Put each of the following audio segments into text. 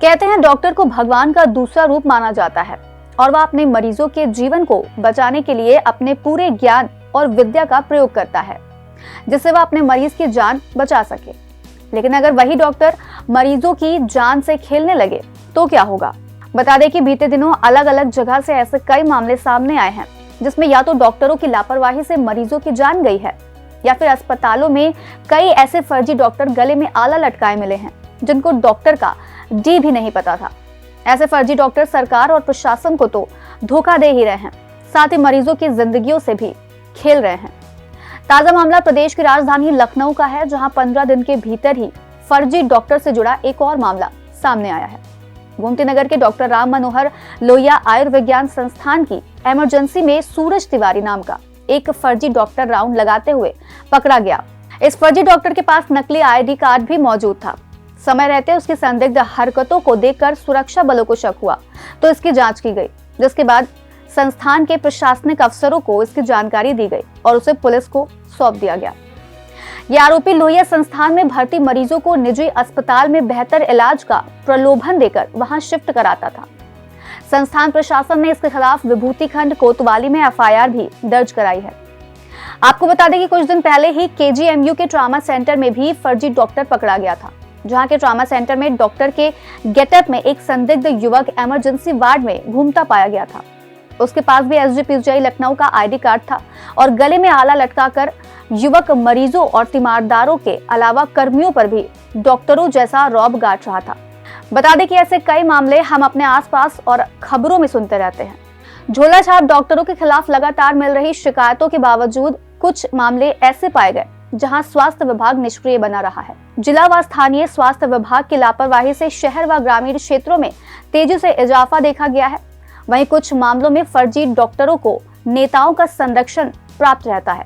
कहते हैं डॉक्टर को भगवान का दूसरा रूप माना जाता है और वह अपने मरीजों के जीवन को बचाने के लिए अपने पूरे ज्ञान और विद्या का प्रयोग करता है, जिससे वह अपने मरीज की जान बचा सके। लेकिन अगर वही डॉक्टर मरीजों की जान से खेलने लगे तो क्या होगा? बता दें कि बीते दिनों अलग अलग जगह से ऐसे कई मामले सामने आए हैं जिसमें या तो डॉक्टरों की लापरवाही से मरीजों की जान गई है या फिर अस्पतालों में कई ऐसे फर्जी डॉक्टर गले में आला लटकाए मिले हैं जिनको डॉक्टर का डी भी नहीं पता था। ऐसे फर्जी डॉक्टर सरकार और प्रशासन को तो धोखा दे ही रहे हैं, साथ ही मरीजों की जिंदगियों से भी खेल रहे हैं। ताजा मामला प्रदेश की राजधानी लखनऊ का है, जहां 15 दिन के भीतर ही फर्जी डॉक्टर से जुड़ा एक और मामला सामने आया है। गोमती नगर के डॉक्टर राम मनोहर लोहिया आयुर्विज्ञान संस्थान की इमरजेंसी में सूरज तिवारी नाम का एक फर्जी डॉक्टर राउंड लगाते हुए पकड़ा गया। इस फर्जी डॉक्टर के पास नकली आईडी कार्ड भी मौजूद था। समय रहते उसकी संदिग्ध हरकतों को देखकर सुरक्षा बलों को शक हुआ तो इसकी जांच की गई, जिसके बाद संस्थान के प्रशासनिक अफसरों को इसकी जानकारी दी गई और उसे पुलिस को सौंप दिया गया। यह आरोपी लोहिया संस्थान में भर्ती मरीजों को निजी अस्पताल में बेहतर इलाज का प्रलोभन देकर वहां शिफ्ट कराता था। संस्थान प्रशासन ने इसके खिलाफ विभूति खंड कोतवाली में एफआईआर भी दर्ज कराई है। आपको बता दें कि कुछ दिन पहले ही केजीएमयू के ट्रॉमा सेंटर में भी फर्जी डॉक्टर पकड़ा गया था, जहां के ट्रॉमा सेंटर में डॉक्टर के गेटअप में एक संदिग्ध युवक इमरजेंसी वार्ड में घूमता पाया गया था। उसके पास भी एसजीपीजीआई लखनऊ का आईडी कार्ड था और गले में आला लटकाकर युवक मरीजों और तीमारदारों के अलावा कर्मियों पर भी डॉक्टरों जैसा रौब गाट रहा था। बता दें कि ऐसे कई मामले हम अपने आसपास और खबरों में सुनते रहते हैं। झोला छाप डॉक्टरों के खिलाफ लगातार मिल रही शिकायतों के बावजूद कुछ मामले ऐसे पाए गए जहां स्वास्थ्य विभाग निष्क्रिय बना रहा है। जिला व स्थानीय स्वास्थ्य विभाग की लापरवाही से शहर व ग्रामीण क्षेत्रों में तेजी से इजाफा देखा गया है। वहीं कुछ मामलों में फर्जी डॉक्टरों को नेताओं का संरक्षण प्राप्त रहता है।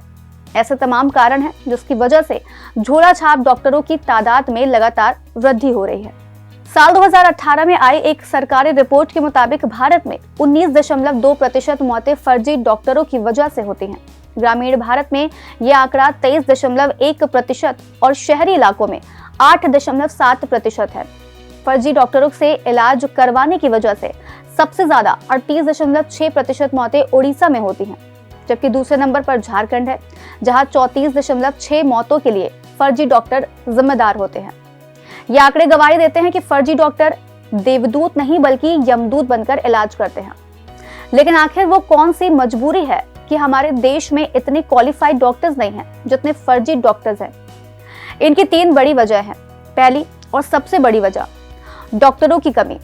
ऐसे तमाम कारण हैं जिसकी वजह से झोला छाप डॉक्टरों की तादाद में लगातार वृद्धि हो रही है। साल 2018 में आई एक सरकारी रिपोर्ट के मुताबिक भारत में 19.2% मौतें फर्जी डॉक्टरों की वजह से होती हैं। ग्रामीण भारत में यह आंकड़ा 23.1% और शहरी इलाकों में 8.7% है। फर्जी डॉक्टरों से इलाज करवाने की वजह से सबसे ज्यादा 38.6% मौतें उड़ीसा में होती हैं, जबकि दूसरे नंबर पर झारखंड है, जहां 34.6 मौतों के लिए फर्जी डॉक्टर जिम्मेदार होते हैं। ये आंकड़े गवाही देते हैं कि फर्जी डॉक्टर देवदूत नहीं बल्कि यमदूत बनकर इलाज करते हैं। लेकिन आखिर वो कौन सी मजबूरी है कि हमारे देश में इतने क्वालिफाइड डॉक्टर्स नहीं हैं जितने फर्जी डॉक्टर्स हैं? इनकी 3 बड़ी वजह हैं। पहली और सबसे बड़ी वजह डॉक्टरों की कमी।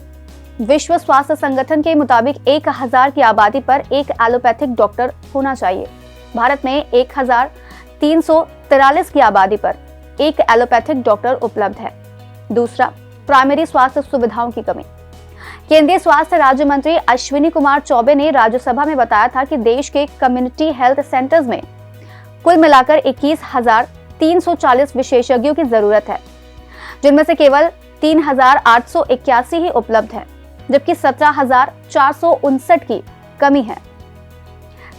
विश्व स्वास्थ्य संगठन के मुताबिक 1000 की आबादी पर एक एलोपैथिक डॉक्टर होना चाहिए। भारत में 1343 की आबादी पर एक एलोपैथिक डॉक्टर उपलब्ध है। दूसरा, प्राइमरी स्वास्थ्य सुविधाओं की कमी। केंद्रीय स्वास्थ्य राज्य मंत्री अश्विनी कुमार चौबे ने राज्यसभा में बताया था कि देश के कम्युनिटी हेल्थ सेंटर्स में कुल मिलाकर 21,340 विशेषज्ञों की जरूरत है, जिनमें से केवल 3,881 ही उपलब्ध हैं, जबकि 17,459 की कमी है।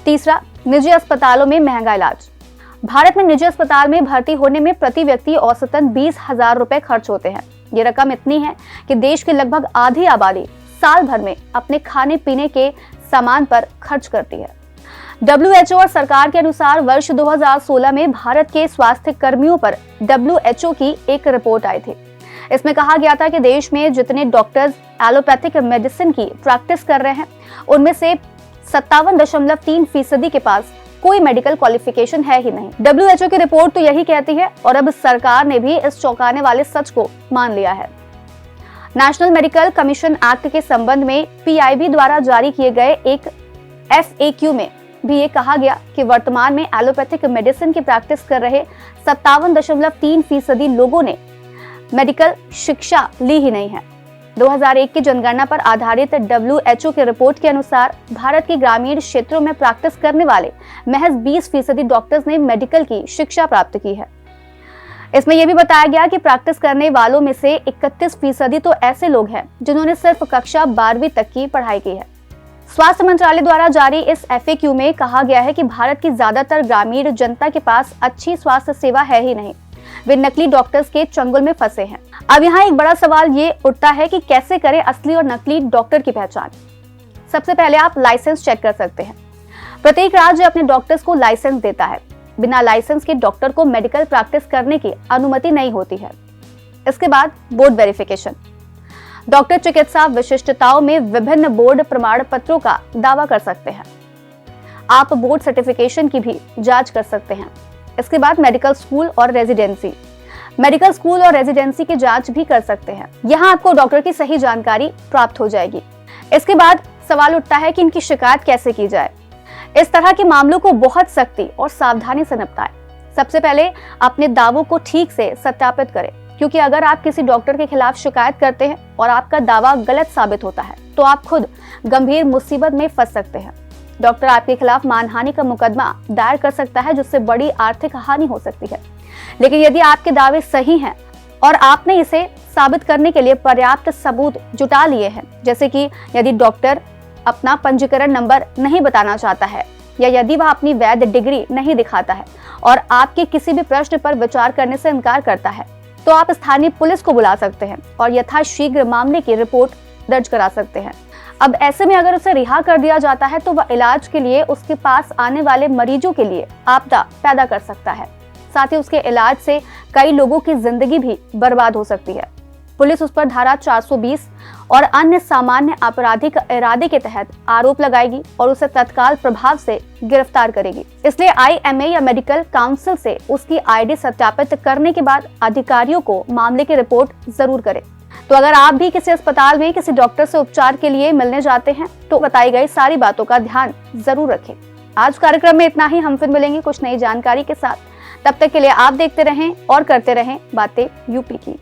तीसरा, निजी अस्पतालों में महंगा इलाज। भारत में निजी अस्पताल में भर्ती होने में प्रति व्यक्ति औसतन 20,000 रुपए खर्च होते हैं। ये रकम इतनी है कि देश की लगभग आधी आबादी साल भर में अपने खाने पीने के सामान पर खर्च करती है। WHO और सरकार के अनुसार वर्ष 2016 में भारत के स्वास्थ्य कर्मियों पर WHO की एक रिपोर्ट आई थी। इसमें कहा गया था कि देश में जितने डॉक्टर्स एलोपैथिक मेडिसिन की प्रैक्टिस कर रहे हैं, उनमें से 57.3% के पास कोई मेडिकल क्वालिफिकेशन है ही नहीं। WHO की रिपोर्ट तो यही कहती है और अब सरकार ने भी इस चौंकाने वाले सच को मान लिया है। नेशनल मेडिकल कमीशन एक्ट के संबंध में PIB द्वारा जारी किए गए एक FAQ में भी ये कहा गया कि वर्तमान में एलोपैथिक मेडिसिन की प्रैक्टिस कर रहे 57.3% लोगों ने मेडिकल शिक्षा ली ही नहीं है। 2001 की जनगणना पर आधारित WHO की रिपोर्ट के अनुसार भारत के ग्रामीण क्षेत्रों में प्रैक्टिस करने वाले महज 20% डॉक्टर्स ने मेडिकल की शिक्षा प्राप्त की है। इसमें यह भी बताया गया कि प्रैक्टिस करने वालों में से 31% तो ऐसे लोग हैं जिन्होंने सिर्फ कक्षा 12वीं तक की पढ़ाई की है। स्वास्थ्य मंत्रालय द्वारा जारी इस FAQ में कहा गया है कि भारत की ज्यादातर ग्रामीण जनता के पास अच्छी स्वास्थ्य सेवा है ही नहीं, वे नकली डॉक्टर्स के चंगुल में फंसे हैं। अब यहाँ एक बड़ा सवाल ये उठता है कि कैसे करें असली और नकली डॉक्टर की पहचान। सबसे पहले आप लाइसेंस चेक कर सकते हैं। प्रत्येक राज्य अपने डॉक्टर्स को लाइसेंस देता है। बिना लाइसेंस के डॉक्टर को मेडिकल प्रैक्टिस करने की अनुमति नहीं होती है। इसके बाद बोर्ड वेरिफिकेशन। डॉक्टर चिकित्सा विशिष्टताओं में विभिन्न बोर्ड प्रमाण पत्रों का दावा कर सकते हैं। आप बोर्ड सर्टिफिकेशन की भी जांच कर सकते हैं। इसके बाद मेडिकल स्कूल और रेजिडेंसी। मेडिकल स्कूल और रेजिडेंसी की जांच भी कर सकते हैं। यहाँ आपको डॉक्टर की सही जानकारी प्राप्त हो जाएगी। इसके बाद सवाल उठता है कि इनकी शिकायत कैसे की जाए। इस तरह के मामलों को बहुत सख्ती और सावधानी से निपटाएं। सबसे पहले अपने दावों को ठीक से सत्यापित करें, क्योंकि अगर आप किसी डॉक्टर के खिलाफ शिकायत करते हैं और आपका दावा गलत साबित होता है तो आप खुद गंभीर मुसीबत में फंस सकते हैं। डॉक्टर आपके खिलाफ मानहानि का मुकदमा दायर कर सकता है, जिससे बड़ी आर्थिक हानि हो सकती है। लेकिन यदि आपके दावे सही हैं और आपने इसे साबित करने के लिए पर्याप्त सबूत जुटा लिए हैं, जैसे कि यदि डॉक्टर अपना पंजीकरण नंबर नहीं बताना चाहता है या यदि वह अपनी वैध डिग्री नहीं दिखाता है और आपके किसी भी प्रश्न पर विचार करने से इनकार करता है, तो आप स्थानीय पुलिस को बुला सकते हैं और यथाशीघ्र मामले की रिपोर्ट दर्ज करा सकते हैं। अब ऐसे में अगर उसे रिहा कर दिया जाता है तो वह इलाज के लिए उसके पास आने वाले मरीजों के लिए आपदा पैदा कर सकता है। साथ ही उसके इलाज से कई लोगों की जिंदगी भी बर्बाद हो सकती है। पुलिस उस पर धारा 420 और अन्य सामान्य आपराधिक इरादे के तहत आरोप लगाएगी और उसे तत्काल प्रभाव से गिरफ्तार करेगी। इसलिए IMA या मेडिकल काउंसिल से उसकी ID सत्यापित करने के बाद अधिकारियों को मामले की रिपोर्ट जरूर करें। तो अगर आप भी किसी अस्पताल में किसी डॉक्टर से उपचार के लिए मिलने जाते हैं तो बताई गई सारी बातों का ध्यान जरूर रखें। आज कार्यक्रम में इतना ही। हम फिर मिलेंगे कुछ नई जानकारी के साथ। तब तक के लिए आप देखते रहें और करते रहें बातें यूपी की।